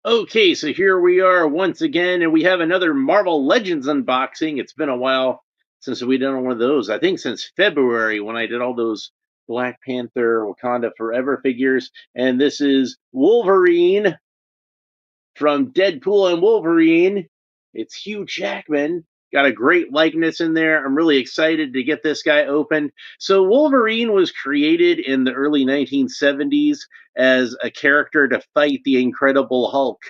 Okay, so here we are once again, and we have another Marvel Legends unboxing. It's been a while since we've done one of those. I think since February when I did all those Black Panther Wakanda Forever figures. And this is Wolverine from Deadpool and Wolverine. It's Hugh Jackman. Got a great likeness in there. I'm really excited to get this guy open. So, Wolverine was created in the early 1970s as a character to fight the Incredible Hulk,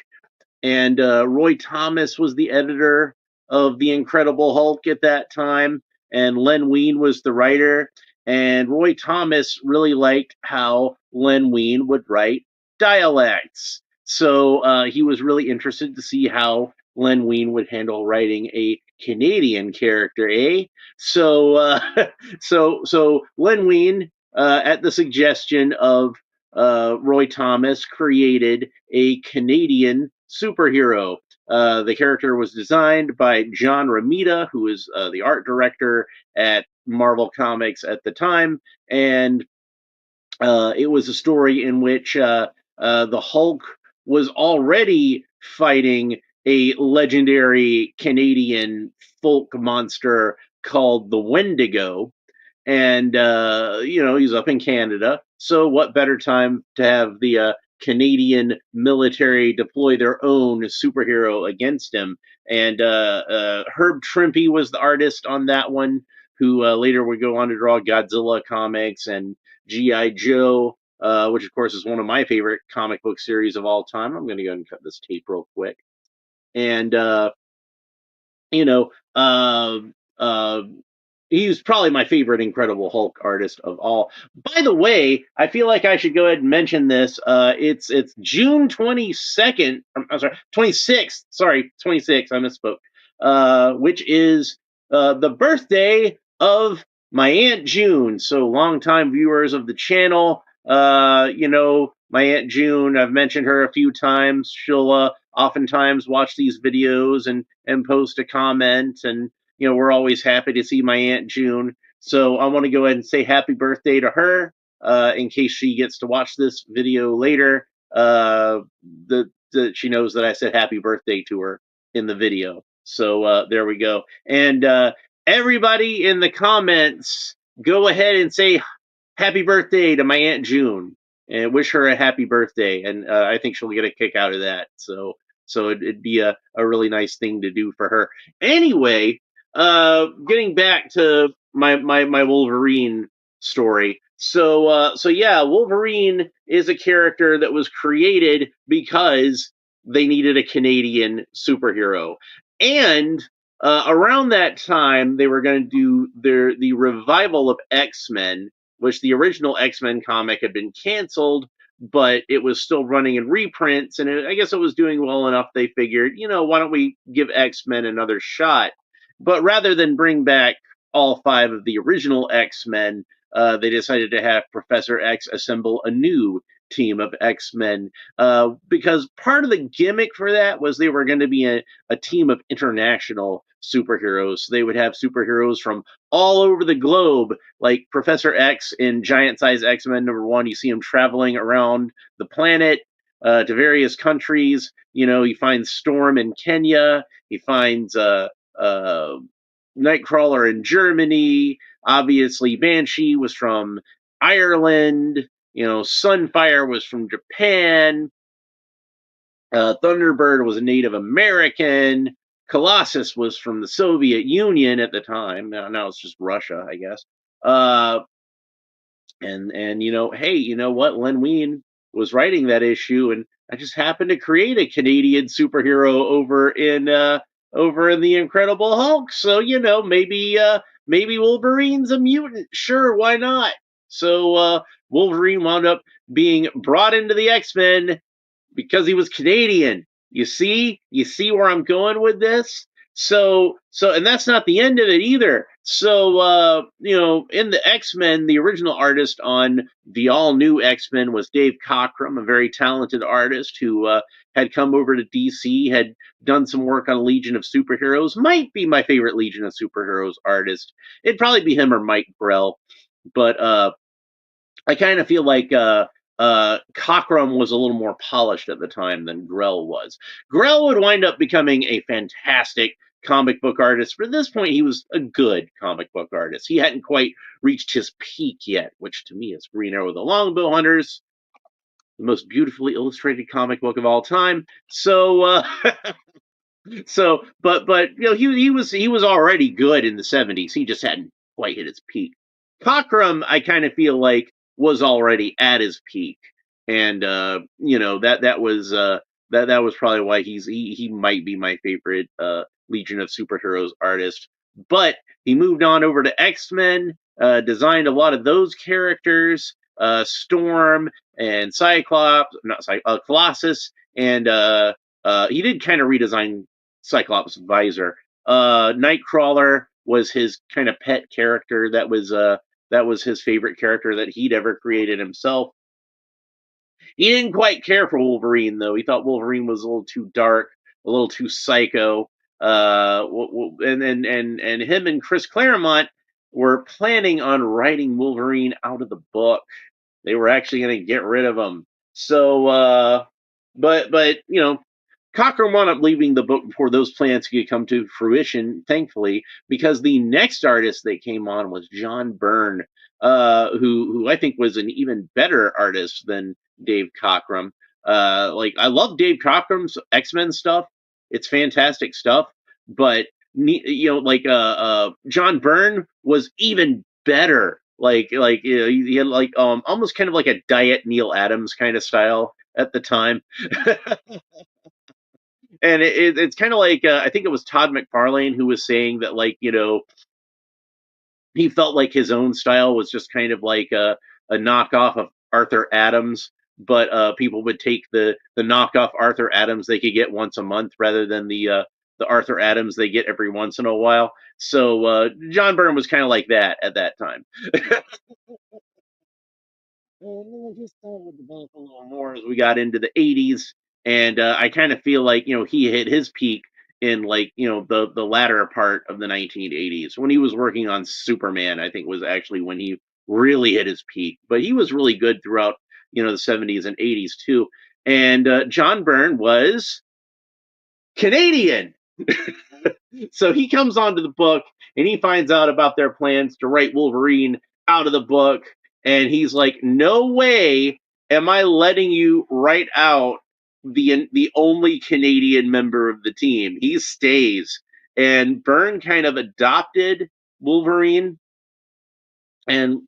and Roy Thomas was the editor of the Incredible Hulk at that time, and Len Wein was the writer. And Roy Thomas really liked how Len Wein would write dialects, so he was really interested to see how Len Wein would handle writing a Canadian character, eh? So, so Len Wein, at the suggestion of Roy Thomas, created a Canadian superhero. The character was designed by John Romita, who was the art director at Marvel Comics at the time, and it was a story in which the Hulk was already fighting a legendary Canadian folk monster called the Wendigo, and he's up in Canada. So what better time to have the Canadian military deploy their own superhero against him? And Herb Trimpe was the artist on that one, who later would go on to draw Godzilla comics and GI Joe. Which of course is one of my favorite comic book series of all time. I'm going to go ahead and cut this tape real quick. And you know, uh, uh, he's probably my favorite Incredible Hulk artist of all. By the way, I feel like I should go ahead and mention this. It's June 22nd. I'm sorry, 26th. Sorry, 26th. I misspoke. Which is the birthday of my Aunt June. So longtime viewers of the channel, my Aunt June. I've mentioned her a few times. She'll oftentimes watch these videos and post a comment, and we're always happy to see my Aunt June. So I want to go ahead and say happy birthday to her, in case she gets to watch this video later. Uh, she knows that I said happy birthday to her in the video. So there we go. And everybody in the comments, go ahead and say happy birthday to my Aunt June and wish her a happy birthday. And I think she'll get a kick out of that. So it'd be a really nice thing to do for her. Anyway, getting back to my Wolverine story. So yeah, Wolverine is a character that was created because they needed a Canadian superhero, and around that time they were going to do the revival of X-Men, which the original X-Men comic had been canceled, but it was still running in reprints, and I guess it was doing well enough. They figured, why don't we give X-Men another shot? But rather than bring back all five of the original X-Men, they decided to have Professor X assemble a new team of X-Men, because part of the gimmick for that was they were going to be a team of international superheroes. So they would have superheroes from all over the globe, like Professor X in Giant Size X-Men #1. You see him traveling around the planet to various countries. He finds Storm in Kenya. He finds uh, Nightcrawler in Germany. Obviously, Banshee was from Ireland. Sunfire was from Japan. Thunderbird was a Native American. Colossus was from the Soviet Union at the time. Now it's just Russia, I guess. Uh, and hey, you know what? Len Wein was writing that issue, and I just happened to create a Canadian superhero over in the Incredible Hulk. So maybe Wolverine's a mutant. Sure, why not? So Wolverine wound up being brought into the X-Men because he was Canadian. You see where I'm going with this? So and that's not the end of it either. So in the X-Men, the original artist on the all new X-Men was Dave Cockrum, a very talented artist who had come over to DC, had done some work on Legion of Superheroes. Might be my favorite Legion of Superheroes artist. It'd probably be him or Mike Grell. But I kind of feel like Cockrum was a little more polished at the time than Grell was. Grell would wind up becoming a fantastic comic book artist, but at this point he was a good comic book artist. He hadn't quite reached his peak yet, which to me is Green Arrow the Longbow Hunters, the most beautifully illustrated comic book of all time. But he was already good in the 70s. He just hadn't quite hit his peak. Cockrum, I kind of feel like was already at his peak, and that was probably why he might be my favorite Legion of Superheroes artist. But he moved on over to X-Men, designed a lot of those characters, Storm and Cyclops, not Colossus, and he did kind of redesign Cyclops' visor. Nightcrawler was his kind of pet character. That was his favorite character that he'd ever created himself. He didn't quite care for Wolverine though. He thought Wolverine was a little too dark, a little too psycho. And him and Chris Claremont were planning on writing Wolverine out of the book. They were actually going to get rid of him. So, but Cockrum wound up leaving the book before those plans could come to fruition, thankfully, because the next artist that came on was John Byrne, who I think was an even better artist than Dave Cockrum. Like I love Dave Cockrum's X-Men stuff; it's fantastic stuff. But John Byrne was even better. He had like almost kind of like a diet Neil Adams kind of style at the time. And it's kind of like I think it was Todd McFarlane who was saying that he felt like his own style was just kind of like a knockoff of Arthur Adams, but people would take the knockoff Arthur Adams they could get once a month rather than the Arthur Adams they get every once in a while. So John Byrne was kind of like that at that time. We'll just start with the book a little more as we got into the 80s, and I kind of feel like he hit his peak in the latter part of the 1980s when he was working on Superman. I think was actually when he really hit his peak, but he was really good throughout the 70s and 80s too. And John Byrne was Canadian. So he comes onto the book and he finds out about their plans to write Wolverine out of the book. And he's like, no way am I letting you write out the only Canadian member of the team. He stays. And Byrne kind of adopted Wolverine and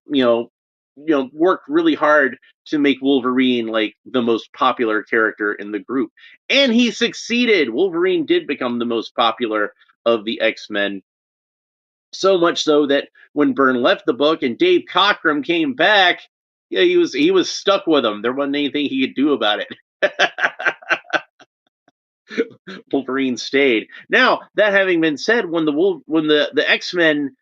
worked really hard to make Wolverine like the most popular character in the group, and he succeeded. Wolverine did become the most popular of the X-Men, so much so that when Byrne left the book and Dave Cockrum came back, yeah, he was stuck with him. There wasn't anything he could do about it. Wolverine stayed. Now, that having been said, when the X-Men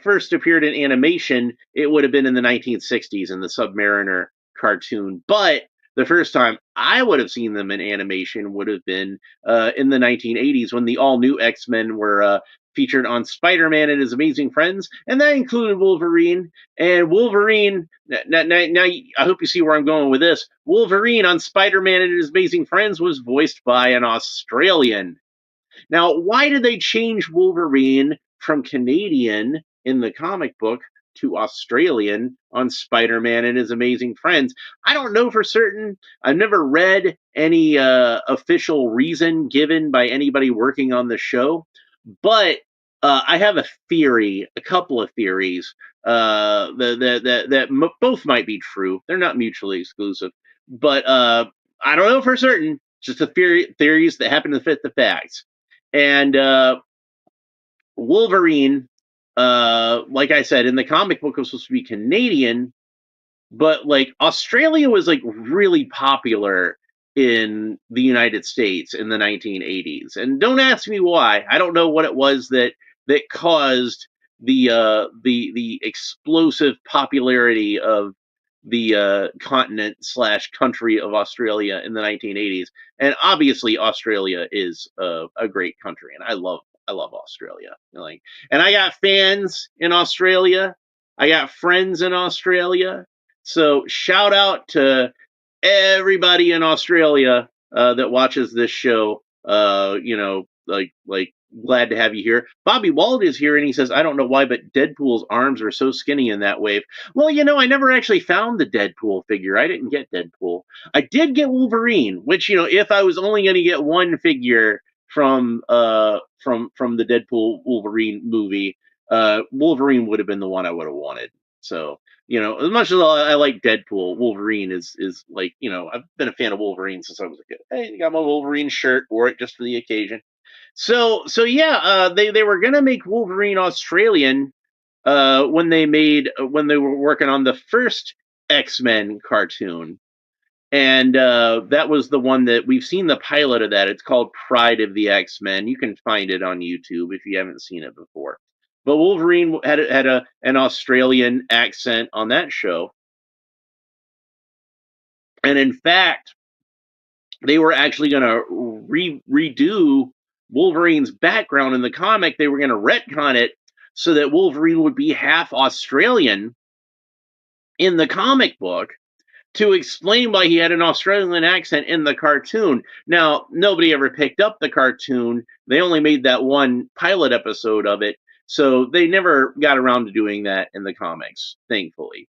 first appeared in animation, it would have been in the 1960s in the Submariner cartoon. But the first time I would have seen them in animation would have been in the 1980s when the all-new X-Men were featured on Spider-Man and His Amazing Friends, and that included Wolverine. And Wolverine, now I hope you see where I'm going with this. Wolverine on Spider-Man and His Amazing Friends was voiced by an Australian. Now, why did they change Wolverine from Canadian in the comic book to Australian on Spider-Man and His Amazing Friends? I don't know for certain. I've never read any official reason given by anybody working on the show, but I have a couple of theories that both might be true. They're not mutually exclusive, but I don't know for certain. Just the theories that happen to fit the facts. And Wolverine, like I said, in the comic book was supposed to be Canadian, but like Australia was like really popular in the United States in the 1980s. And don't ask me why. I don't know what it was that caused the explosive popularity of the continent slash country of Australia in the 1980s. And obviously, Australia is a great country, and I love Australia. Like, and I got fans in Australia. I got friends in Australia. So shout out to everybody in Australia that watches this show, like glad to have you here. Bobby Wald is here, and he says, I don't know why, but Deadpool's arms are so skinny in that wave. Well, I never actually found the Deadpool figure. I didn't get Deadpool. I did get Wolverine, which if I was only going to get one figure from the Deadpool Wolverine movie, Wolverine would have been the one I would have wanted. So as much as I like Deadpool, Wolverine is like, I've been a fan of Wolverine since I was a kid. Hey, I got my Wolverine shirt, wore it just for the occasion. So yeah, they were gonna make Wolverine Australian when they were working on the first X-Men cartoon. And that was the one that we've seen the pilot of that. It's called Pride of the X-Men. You can find it on YouTube if you haven't seen it before. But Wolverine had an Australian accent on that show. And in fact, they were actually going to redo Wolverine's background in the comic. They were going to retcon it so that Wolverine would be half Australian in the comic book to explain why he had an Australian accent in the cartoon. Now, nobody ever picked up the cartoon. They only made that one pilot episode of it. So they never got around to doing that in the comics, thankfully.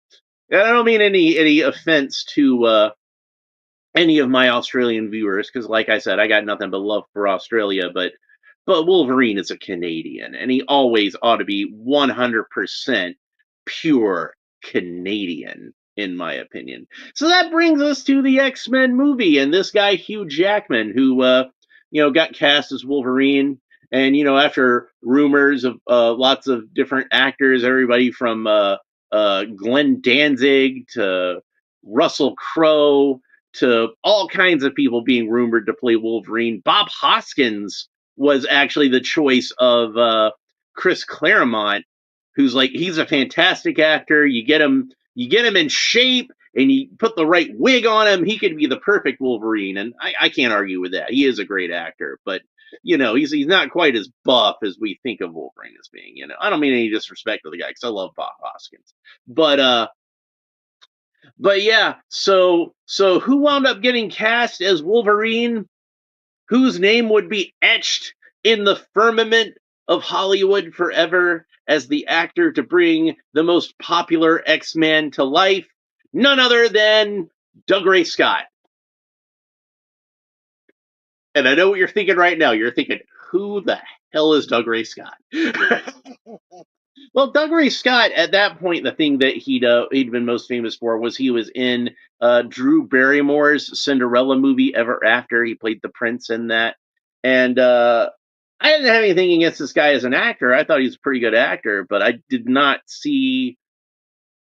And I don't mean any offense to any of my Australian viewers, because like I said, I got nothing but love for Australia, but Wolverine is a Canadian, and he always ought to be 100% pure Canadian, in my opinion. So that brings us to the X-Men movie, and this guy Hugh Jackman, who got cast as Wolverine, and after rumors of lots of different actors, everybody from Glenn Danzig to Russell Crowe to all kinds of people being rumored to play Wolverine. Bob Hoskins was actually the choice of Chris Claremont, who's like, he's a fantastic actor. You get him in shape and you put the right wig on him, he could be the perfect Wolverine. And I can't argue with that. He is a great actor, but he's not quite as buff as we think of Wolverine as being. I don't mean any disrespect to the guy because I love Bob Hoskins, but yeah, so who wound up getting cast as Wolverine? Whose name would be etched in the firmament of Hollywood forever as the actor to bring the most popular X-Men to life? None other than Dougray Scott. And I know what you're thinking right now. You're thinking, who the hell is Dougray Scott? Well, Dougray Scott, at that point, the thing that he'd been most famous for was he was in Drew Barrymore's Cinderella movie Ever After. He played the prince in that, and I didn't have anything against this guy as an actor. I thought he was a pretty good actor, but I did not see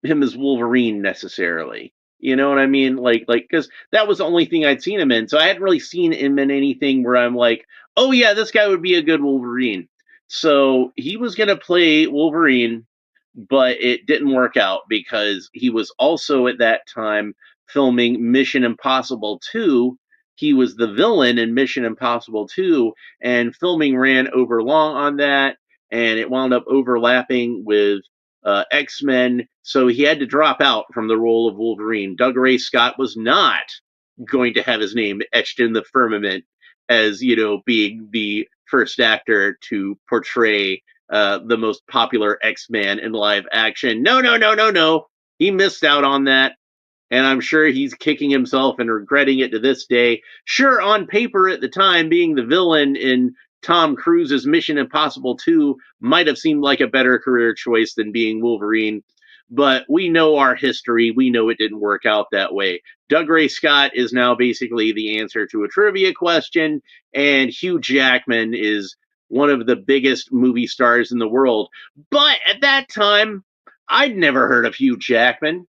him as Wolverine necessarily. You know what I mean? Like, because that was the only thing I'd seen him in. So I hadn't really seen him in anything where I'm like, oh yeah, this guy would be a good Wolverine. So he was gonna play Wolverine, but it didn't work out because he was also at that time filming Mission Impossible 2. He was the villain in Mission Impossible 2, and filming ran over long on that, and it wound up overlapping with X-Men, so he had to drop out from the role of Wolverine. Dougray Scott was not going to have his name etched in the firmament as, being the first actor to portray the most popular X-Man in live action. No, no, no, no, no. He missed out on that. And I'm sure he's kicking himself and regretting it to this day. Sure, on paper at the time, being the villain in Tom Cruise's Mission Impossible 2 might have seemed like a better career choice than being Wolverine. But we know our history. We know it didn't work out that way. Dougray Scott is now basically the answer to a trivia question, and Hugh Jackman is one of the biggest movie stars in the world. But at that time, I'd never heard of Hugh Jackman.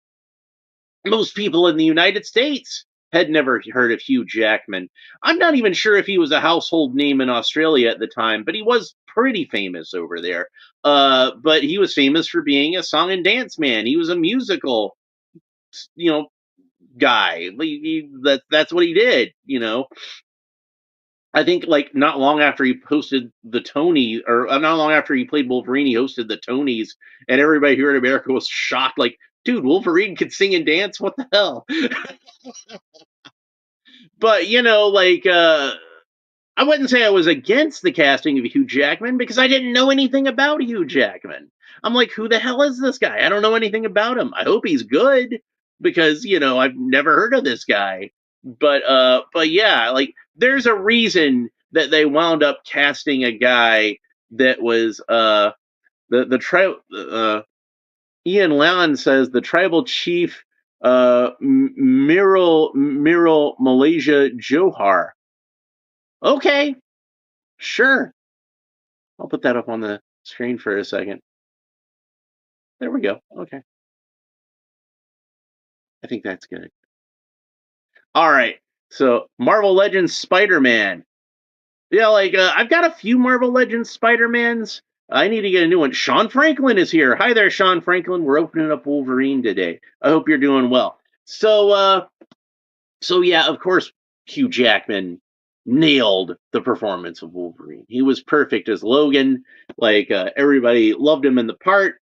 Most people in the United States had never heard of Hugh Jackman. I'm not even sure if he was a household name in Australia at the time, but he was pretty famous over there. But he was famous for being a song and dance man. He was a musical, you know, guy. That's what he did. I think like not long after he hosted the Tony, or not long after he played Wolverine, he hosted the Tonys, and everybody here in America was shocked. Like, dude, Wolverine could sing and dance. What the hell? But I wouldn't say I was against the casting of Hugh Jackman because I didn't know anything about Hugh Jackman. I'm like, who the hell is this guy? I don't know anything about him. I hope he's good because I've never heard of this guy. But yeah, like there's a reason that they wound up casting a guy that was the tri Ian Lan says the tribal chief Miral Malaysia Johar. Okay, sure. I'll put that up on the screen for a second. There we go. Okay. I think that's good. All right. So, Marvel Legends Spider-Man. Yeah, like I've got a few Marvel Legends Spider-Mans. I need to get a new one. Sean Franklin is here. Hi there, Sean Franklin. We're opening up Wolverine today. I hope you're doing well. So yeah, of course, Hugh Jackman nailed the performance of Wolverine. He was perfect as Logan. Like everybody loved him in the part.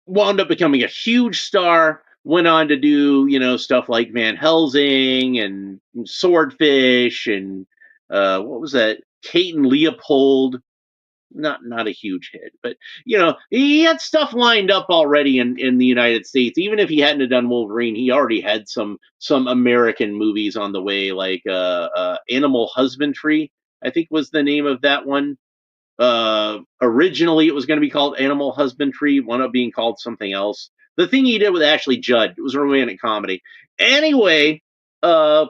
Wound up becoming a huge star. Went on to do stuff like Van Helsing and Swordfish and what was that? Kate and Leopold. Not a huge hit, but he had stuff lined up already in the United States. Even if he hadn't have done Wolverine, he already had some American movies on the way, like Animal Husbandry, I think was the name of that one. Originally, it was going to be called Animal Husbandry, wound up being called something else. The thing he did with Ashley Judd, it was a romantic comedy. Anyway, uh,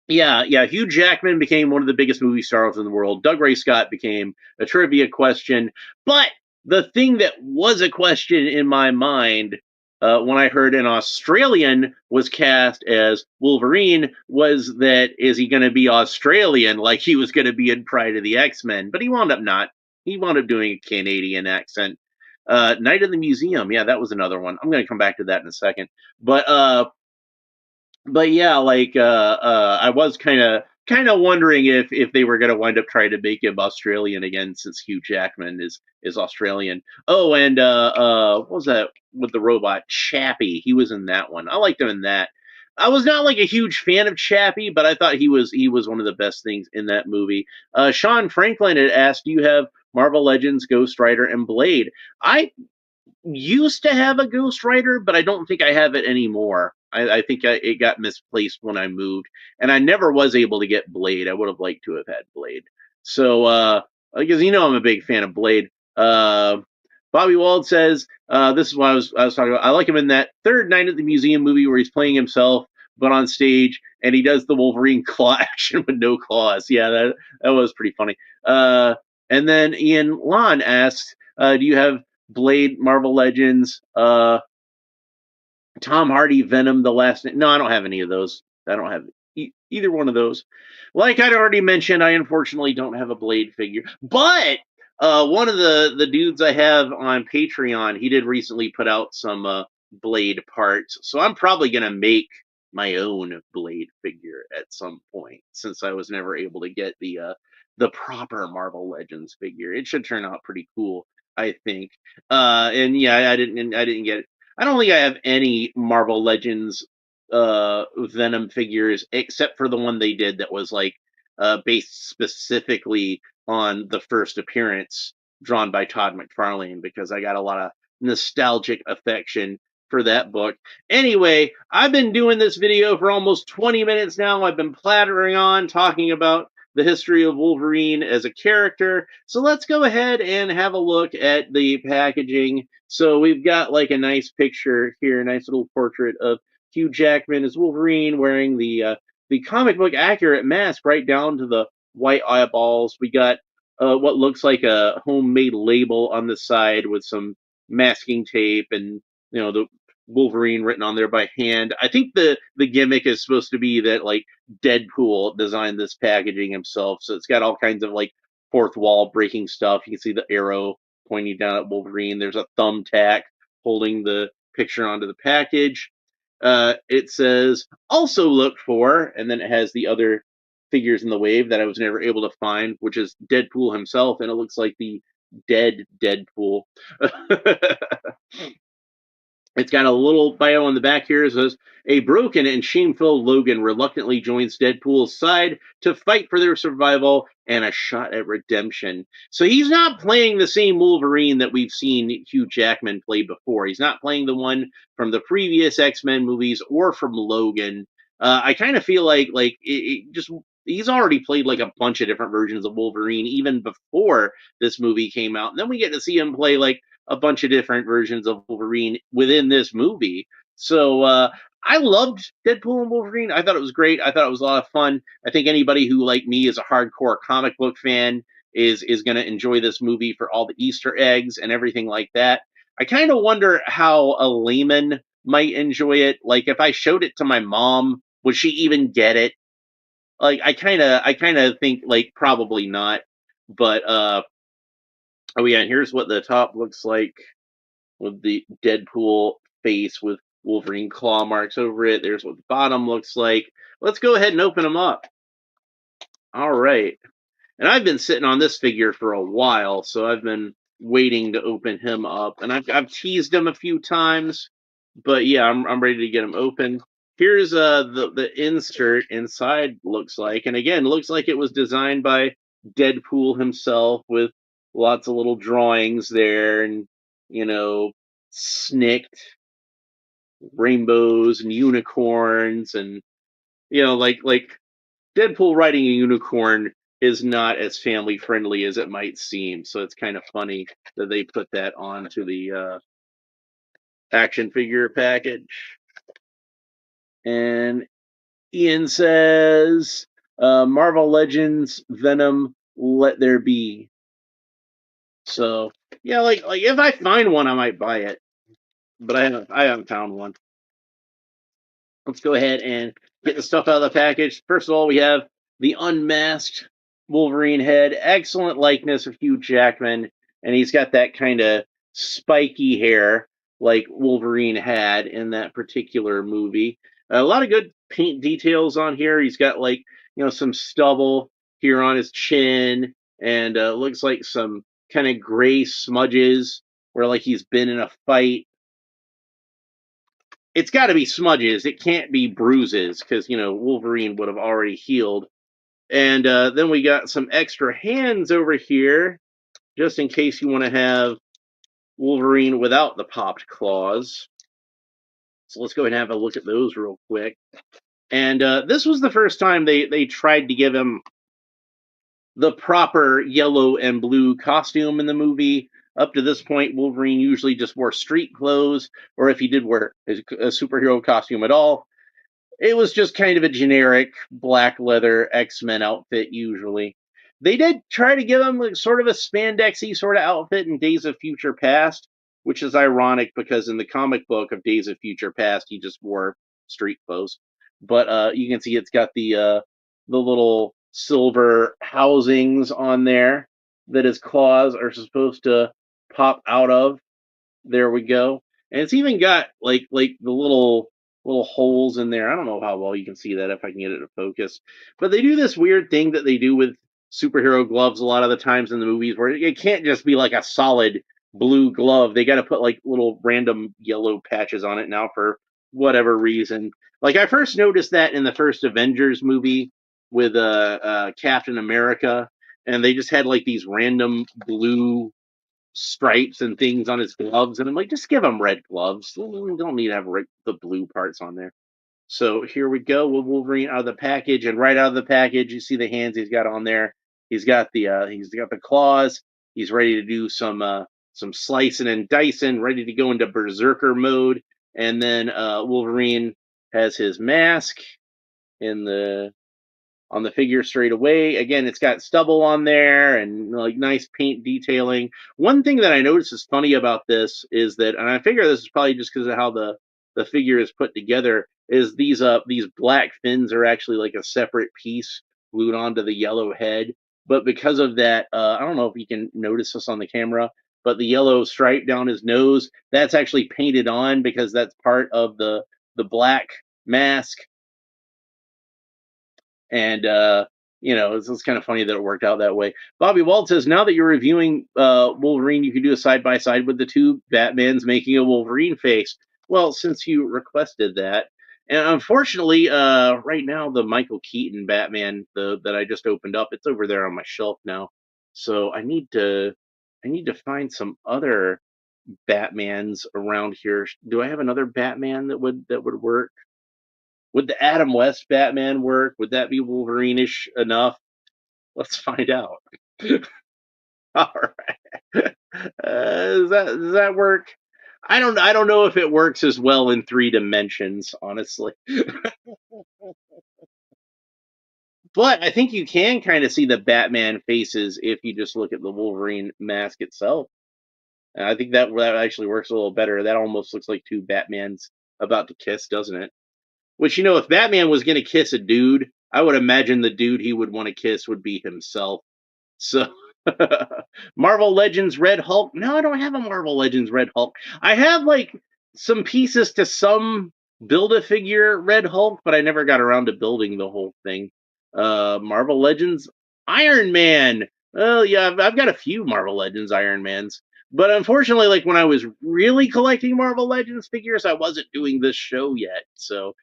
yeah. Hugh Jackman became one of the biggest movie stars in the world. Doug Ray Scott became a trivia question. But the thing that was a question in my mind when I heard an Australian was cast as Wolverine was that is he going to be Australian like he was going to be in Pride of the X-Men? But he wound up not. He wound up doing a Canadian accent. Night of the Museum, yeah, that was another one. I'm going to come back to that in a second. But yeah, like I was kind of wondering if they were going to wind up trying to make him Australian again since Hugh Jackman is Australian. Oh, and what was that with the robot Chappie? He was in that one. I liked him in that. I was not like a huge fan of Chappie, but I thought he was one of the best things in that movie. Sean Franklin had asked, "Do you have Marvel Legends, Ghost Rider, and Blade?" I used to have a Ghost Rider, but I don't think I have it anymore. I think it got misplaced when I moved, and I never was able to get Blade. I would have liked to have had Blade. So, because I'm a big fan of Blade. Bobby Wald says this is what I was talking about. I like him in that third Night at the Museum movie where he's playing himself, but on stage, and he does the Wolverine claw action with no claws. Yeah, that was pretty funny. And then Ian Lon asks, "Do you have Blade, Marvel Legends, Tom Hardy, Venom, The Last?" No, I don't have any of those. I don't have either one of those. Like I'd already mentioned, I unfortunately don't have a Blade figure. But one of the dudes I have on Patreon, he did recently put out some Blade parts. So I'm probably going to make my own Blade figure at some point since I was never able to get the proper Marvel Legends figure. It should turn out pretty cool, I think. And yeah, I didn't get it. I don't think I have any Marvel Legends Venom figures except for the one they did that was like based specifically on the first appearance drawn by Todd McFarlane because I got a lot of nostalgic affection for that book. Anyway, I've been doing this video for almost 20 minutes now. I've been plattering on talking about the history of Wolverine as a character. So let's go ahead and have a look at the packaging. So we've got like a nice picture here, a nice little portrait of Hugh Jackman as Wolverine wearing the comic book accurate mask right down to the white eyeballs. We got what looks like a homemade label on the side with some masking tape and the Wolverine written on there by hand. I think the gimmick is supposed to be that like Deadpool designed this packaging himself, so it's got all kinds of like fourth wall breaking stuff. You can see the arrow pointing down at Wolverine. There's a thumbtack holding the picture onto the package. It says also look for, and then it has the other figures in the wave that I was never able to find, which is Deadpool himself, and it looks like the dead Deadpool. It's got a little bio on the back here. It says, a broken and shameful Logan reluctantly joins Deadpool's side to fight for their survival and a shot at redemption. So he's not playing the same Wolverine that we've seen Hugh Jackman play before. He's not playing the one from the previous X-Men movies or from Logan. I kind of feel like it just he's already played like a bunch of different versions of Wolverine even before this movie came out. And then we get to see him play like a bunch of different versions of Wolverine within this movie. So I loved Deadpool and Wolverine. I thought it was great. I thought it was a lot of fun. I think anybody who, like me, is a hardcore comic book fan is going to enjoy this movie for all the Easter eggs and everything like that. I kind of wonder how a layman might enjoy it. Like if I showed it to my mom, would she even get it? Like I kind of think like probably not. But oh yeah, and here's what the top looks like with the Deadpool face with Wolverine claw marks over it. There's what the bottom looks like. Let's go ahead and open them up. All right. And I've been sitting on this figure for a while, so I've been waiting to open him up. And I've teased him a few times, but yeah, I'm ready to get him open. Here's the insert inside looks like, and again looks like it was designed by Deadpool himself with lots of little drawings there, and snicked rainbows and unicorns, and like Deadpool riding a unicorn is not as family friendly as it might seem. So it's kind of funny that they put that onto the action figure package. And Ian says, Marvel Legends Venom Let There Be. So yeah, like if I find one, I might buy it, but I haven't found one. Let's go ahead and get the stuff out of the package. First of all, we have the unmasked Wolverine head. Excellent likeness of Hugh Jackman, and he's got that kind of spiky hair like Wolverine had in that particular movie. A lot of good paint details on here. He's got like some stubble here on his chin, and looks like some kind of gray smudges where like he's been in a fight. It's got to be smudges. It can't be bruises because Wolverine would have already healed. And then we got some extra hands over here, just in case you want to have Wolverine without the popped claws. So let's go ahead and have a look at those real quick. And this was the first time they tried to give him the proper yellow and blue costume in the movie. Up to this point, Wolverine usually just wore street clothes, or if he did wear a superhero costume at all, it was just kind of a generic black leather X-Men outfit usually. They did try to give him like sort of a spandexy sort of outfit in Days of Future Past, which is ironic because in the comic book of Days of Future Past, he just wore street clothes. But you can see it's got the little silver housings on there that his claws are supposed to pop out of. There we go. And it's even got like the little holes in there. I don't know how well you can see that if I can get it to focus. But they do this weird thing that they do with superhero gloves a lot of the times in the movies where it can't just be like a solid blue glove. They got to put like little random yellow patches on it now for whatever reason. Like I first noticed that in the first Avengers movie with Captain America, and they just had like these random blue stripes and things on his gloves, and I'm like, just give him red gloves. We don't need to have the blue parts on there. So here we go with Wolverine out of the package, and right out of the package, you see the hands he's got on there. He's got the claws. He's ready to do some slicing and dicing, ready to go into berserker mode. And then Wolverine has his mask in the on the figure straight away. Again, it's got stubble on there and like nice paint detailing. One thing that I noticed is funny about this is that, and I figure this is probably just because of how the figure is put together, is these black fins are actually like a separate piece glued onto the yellow head. But because of that, I don't know if you can notice this on the camera, but the yellow stripe down his nose, that's actually painted on because that's part of the black mask. And it's kind of funny that it worked out that way. Bobby Wald says, now that you're reviewing Wolverine, you can do a side by side with the two Batmans making a Wolverine face. Well, since you requested that, and unfortunately, right now the Michael Keaton Batman that I just opened up, it's over there on my shelf now. So I need to find some other Batmans around here. Do I have another Batman that would work? Would the Adam West Batman work? Would that be Wolverine-ish enough? Let's find out. All right. Does that work? I don't know if it works as well in three dimensions, honestly. But I think you can kind of see the Batman faces if you just look at the Wolverine mask itself. And I think that actually works a little better. That almost looks like two Batmans about to kiss, doesn't it? Which, if Batman was going to kiss a dude, I would imagine the dude he would want to kiss would be himself. So, Marvel Legends Red Hulk. No, I don't have a Marvel Legends Red Hulk. I have like some pieces to some build a figure Red Hulk, but I never got around to building the whole thing. Marvel Legends Iron Man. Well, yeah, I've got a few Marvel Legends Iron Mans, but unfortunately, like when I was really collecting Marvel Legends figures, I wasn't doing this show yet. So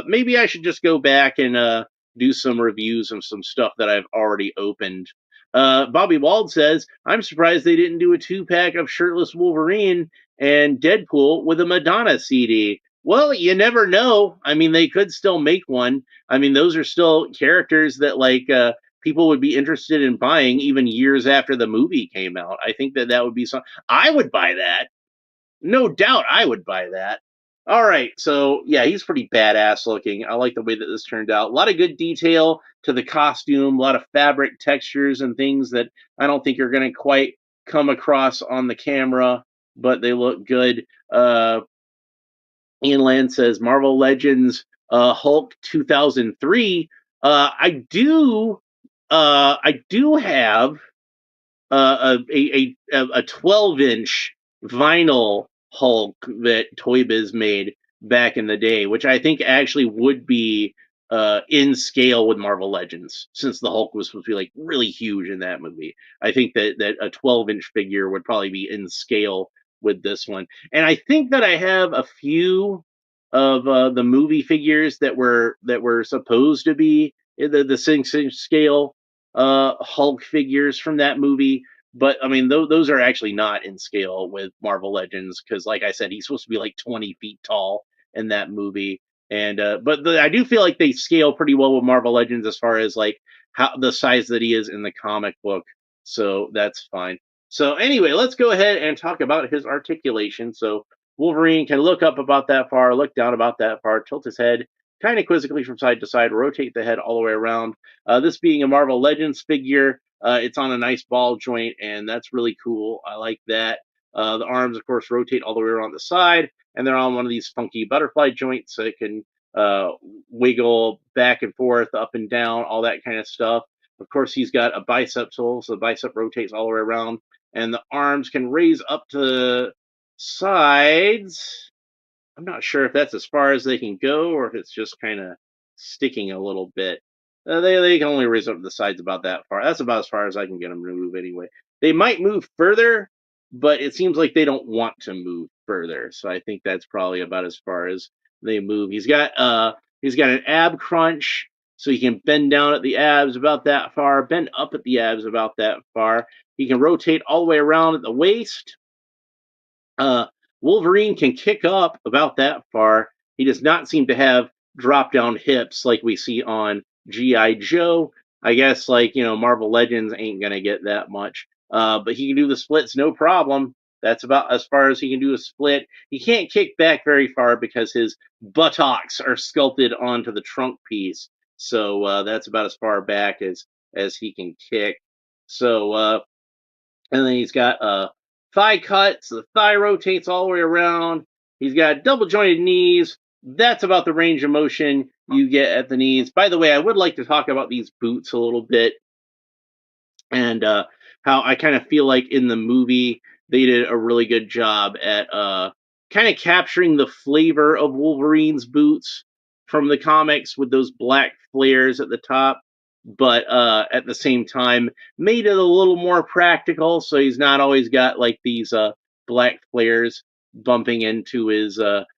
maybe I should just go back and do some reviews of some stuff that I've already opened. Bobby Wald says, I'm surprised they didn't do a 2-pack of shirtless Wolverine and Deadpool with a Madonna CD. Well, you never know. I mean, they could still make one. I mean, those are still characters that people would be interested in buying even years after the movie came out. I think that would be something. I would buy that. No doubt I would buy that. All right, so yeah, he's pretty badass looking. I like the way that this turned out. A lot of good detail to the costume, a lot of fabric textures and things that I don't think are going to quite come across on the camera, but they look good. Ian Land says Marvel Legends Hulk 2003. I do have a 12-inch vinyl Hulk that Toy Biz made back in the day, which I think actually would be in scale with Marvel Legends, since the Hulk was supposed to be like really huge in that movie. I think that a 12-inch figure would probably be in scale with this one, and I think that I have a few of the movie figures that were supposed to be in the 6-inch scale Hulk figures from that movie. But I mean, those are actually not in scale with Marvel Legends because, like I said, he's supposed to be like 20 feet tall in that movie. And I do feel like they scale pretty well with Marvel Legends as far as like how the size that he is in the comic book. So that's fine. So anyway, let's go ahead and talk about his articulation. So Wolverine can look up about that far, look down about that far, tilt his head kind of quizzically from side to side, rotate the head all the way around. This being a Marvel Legends figure, it's on a nice ball joint, and that's really cool. I like that. The arms, of course, rotate all the way around the side, and they're on one of these funky butterfly joints, so it can uh, wiggle back and forth, up and down, all that kind of stuff. Of course, he's got a bicep tool, so the bicep rotates all the way around, and the arms can raise up to the sides. I'm not sure if that's as far as they can go or if it's just kind of sticking a little bit. They can only raise up the sides about that far. That's about as far as I can get them to move anyway. They might move further, but it seems like they don't want to move further. So I think that's probably about as far as they move. He's got an ab crunch, so he can bend down at the abs about that far, bend up at the abs about that far. He can rotate all the way around at the waist. Uh, Wolverine can kick up about that far. He does not seem to have drop down hips like we see on G.I. Joe. I guess, Marvel Legends ain't going to get that much. But he can do the splits no problem. That's about as far as he can do a split. He can't kick back very far because his buttocks are sculpted onto the trunk piece. So that's about as far back as he can kick. So and then he's got thigh cut, so the thigh rotates all the way around. He's got double jointed knees. That's about the range of motion you get at the knees. By the way, I would like to talk about these boots a little bit and how I kind of feel like in the movie they did a really good job at kind of capturing the flavor of Wolverine's boots from the comics with those black flares at the top, but at the same time made it a little more practical, so he's not always got like these black flares bumping into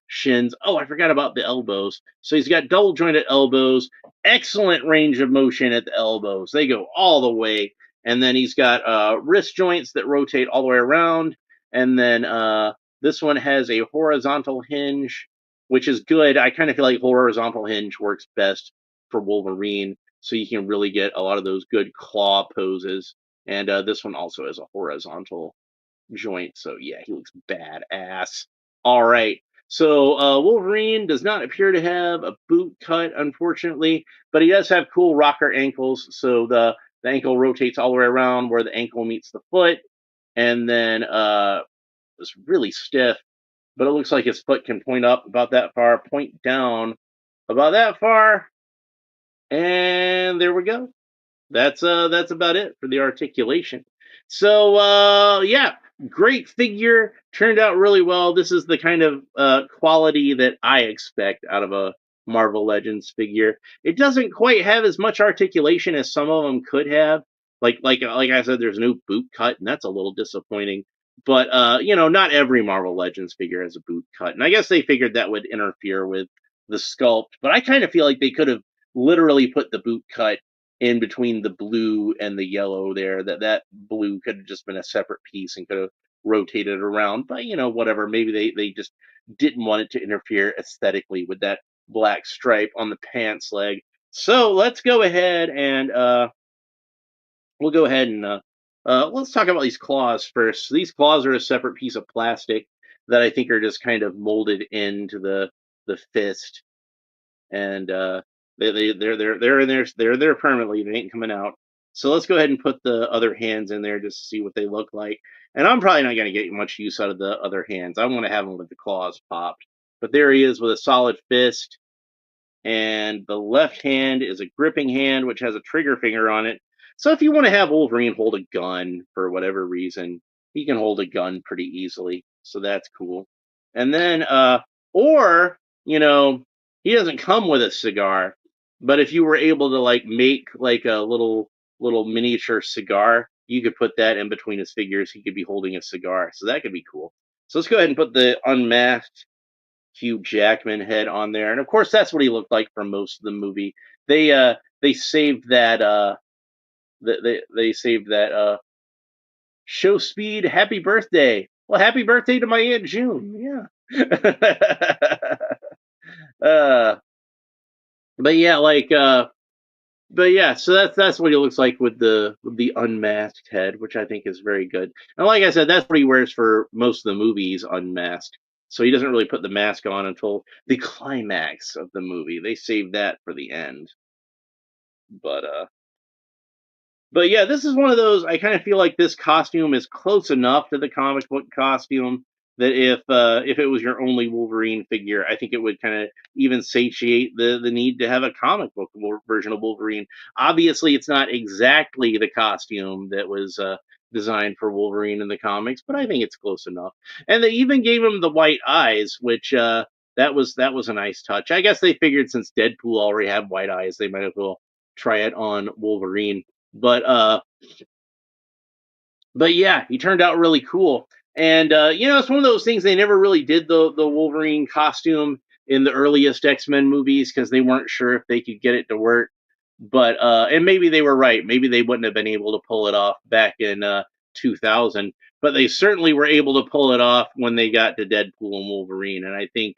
shins. Oh, I forgot about the elbows. So he's got double jointed elbows, excellent range of motion at the elbows. They go all the way. And then he's got wrist joints that rotate all the way around. And then this one has a horizontal hinge, which is good. I kind of feel like horizontal hinge works best for Wolverine, so you can really get a lot of those good claw poses. And this one also has a horizontal joint, so yeah, he looks badass. All right. So Wolverine does not appear to have a boot cut, unfortunately, but he does have cool rocker ankles. So the ankle rotates all the way around where the ankle meets the foot, and then it's really stiff. But it looks like his foot can point up about that far, point down about that far, and there we go. That's about it for the articulation. So yeah, great figure, turned out really well. This is the kind of quality that I expect out of a Marvel Legends figure. It doesn't quite have as much articulation as some of them could have. Like I said, there's no boot cut, and that's a little disappointing. But not every Marvel Legends figure has a boot cut, and I guess they figured that would interfere with the sculpt. But I kind of feel like they could have literally put the boot cut in between the blue and the yellow there. That blue could have just been a separate piece and could have rotated around. But whatever. Maybe they just didn't want it to interfere aesthetically with that black stripe on the pants leg. So let's go ahead and we'll go ahead and let's talk about these claws first. So these claws are a separate piece of plastic that I think are just kind of molded into the fist, and they're there permanently. They ain't coming out. So let's go ahead and put the other hands in there just to see what they look like. And I'm probably not going to get much use out of the other hands. I want to have them with the claws popped. But there he is with a solid fist, and the left hand is a gripping hand, which has a trigger finger on it. So if you want to have Wolverine hold a gun for whatever reason, he can hold a gun pretty easily. So that's cool. And then, or, you know, he doesn't come with a cigar, but if you were able to like make like a little miniature cigar, you could put that in between his figures. He could be holding a cigar. So that could be cool. So let's go ahead and put the unmasked Hugh Jackman head on there, and of course that's what he looked like for most of the movie. They saved that they saved that show speed. Happy birthday! Well, happy birthday to my Aunt June. Yeah. uh, but yeah, but yeah, so that's what he looks like with the unmasked head, which I think is very good. And like I said, that's what he wears for most of the movies, unmasked. So he doesn't really put the mask on until the climax of the movie. They save that for the end. But yeah, this is one of those. I kind of feel like this costume is close enough to the comic book costume that if it was your only Wolverine figure, I think it would kind of even satiate the need to have a comic book version of Wolverine. Obviously, it's not exactly the costume that was designed for Wolverine in the comics, but I think it's close enough. And they even gave him the white eyes, which that was a nice touch. I guess they figured since Deadpool already had white eyes, they might as well try it on Wolverine. But yeah, he turned out really cool. And it's one of those things, they never really did the Wolverine costume in the earliest X-Men movies because they weren't sure if they could get it to work. But and maybe they were right. Maybe they wouldn't have been able to pull it off back in 2000, but they certainly were able to pull it off when they got to Deadpool and Wolverine. And I think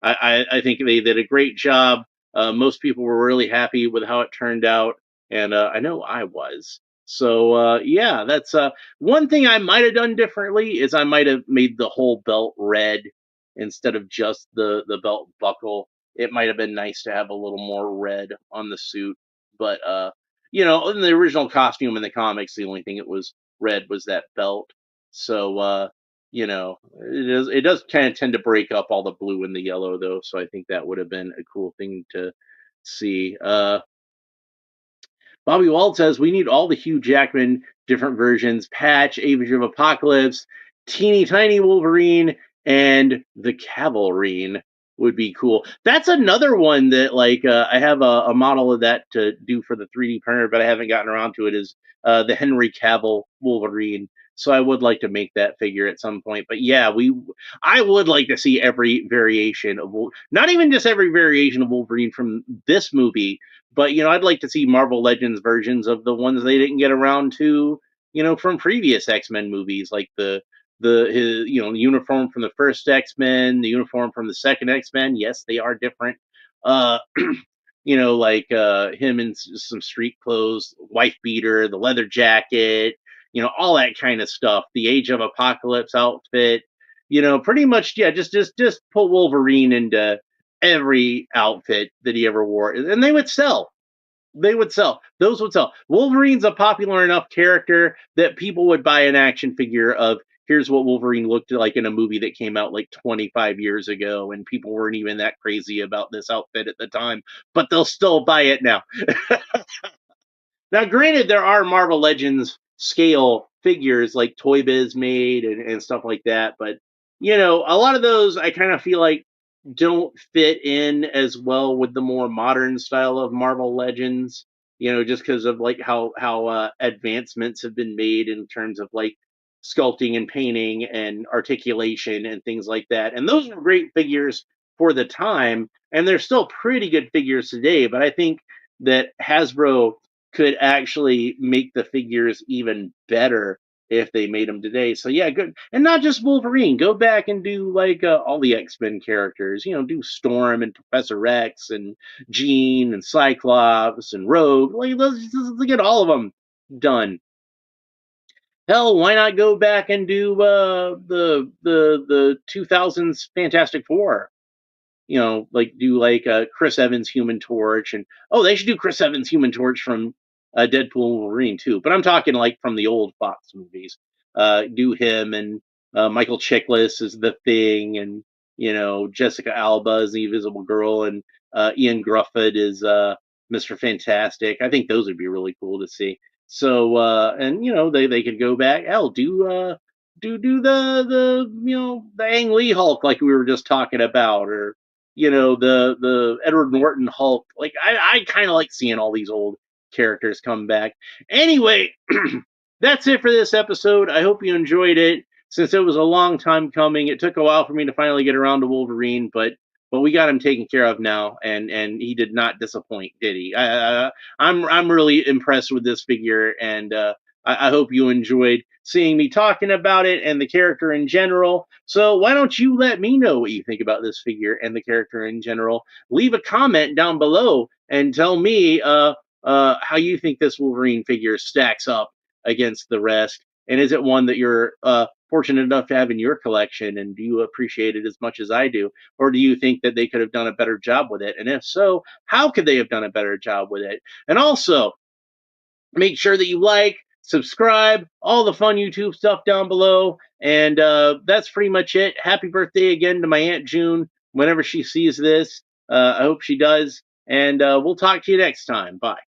I think they did a great job. Most people were really happy with how it turned out, and I know I was. So yeah, that's one thing I might have done differently is I might have made the whole belt red instead of just the belt buckle. It might have been nice to have a little more red on the suit, but in the original costume in the comics, the only thing it was red was that belt. So it does kind of tend to break up all the blue and the yellow though, so I think that would have been a cool thing to see. Bobby Wald says we need all the Hugh Jackman different versions: Patch, Age of Apocalypse, Teeny Tiny Wolverine, and the Cavalrine would be cool. That's another one that I have a model of that to do for the 3D printer, but I haven't gotten around to it. Is the Henry Cavill Wolverine. So I would like to make that figure at some point. But yeah, I would like to see every variation of not even just every variation of Wolverine from this movie, but I'd like to see Marvel Legends versions of the ones they didn't get around to, from previous X-Men movies, like his uniform from the first X-Men, the uniform from the second X-Men. Yes, they are different. Uh like him in some street clothes, wife beater, the leather jacket, all that kind of stuff. The Age of Apocalypse outfit, pretty much, yeah. Just put Wolverine into every outfit that he ever wore, and they would sell. They would sell. Those would sell. Wolverine's a popular enough character that people would buy an action figure of. Here's what Wolverine looked like in a movie that came out like 25 years ago, and people weren't even that crazy about this outfit at the time, but they'll still buy it now. Now, granted, there are Marvel Legends scale figures like Toy Biz made and stuff like that, but a lot of those I kind of feel like don't fit in as well with the more modern style of Marvel Legends. Just because of like how advancements have been made in terms of like sculpting and painting and articulation and things like that. And those are great figures for the time, and they're still pretty good figures today. But I think that Hasbro could actually make the figures even better if they made them today. So yeah, good. And not just Wolverine. Go back and do like all the X-Men characters. Do Storm and Professor X and Jean and Cyclops and Rogue. Like let's get all of them done. Hell, why not go back and do the 2000s Fantastic Four? Like do like Chris Evans Human Torch, and they should do Chris Evans Human Torch from Deadpool and Wolverine too. But I'm talking like from the old Fox movies. Do him and Michael Chiklis is the Thing, and Jessica Alba is the Invisible Girl, and Ian Grufford is Mr. Fantastic. I think those would be really cool to see. So and they could go back. Hell, do the Ang Lee Hulk like we were just talking about, or the Edward Norton Hulk. Like I kind of like seeing all these old characters come back. Anyway, that's it for this episode. I hope you enjoyed it. Since it was a long time coming, it took a while for me to finally get around to Wolverine, but we got him taken care of now, and he did not disappoint, did he? I'm really impressed with this figure, and I hope you enjoyed seeing me talking about it and the character in general. So why don't you let me know what you think about this figure and the character in general? Leave a comment down below and tell me how you think this Wolverine figure stacks up against the rest. And is it one that you're fortunate enough to have in your collection? And do you appreciate it as much as I do? Or do you think that they could have done a better job with it? And if so, how could they have done a better job with it? And also, make sure that you like, subscribe, all the fun YouTube stuff down below. And that's pretty much it. Happy birthday again to my Aunt June whenever she sees this. I hope she does. And we'll talk to you next time. Bye.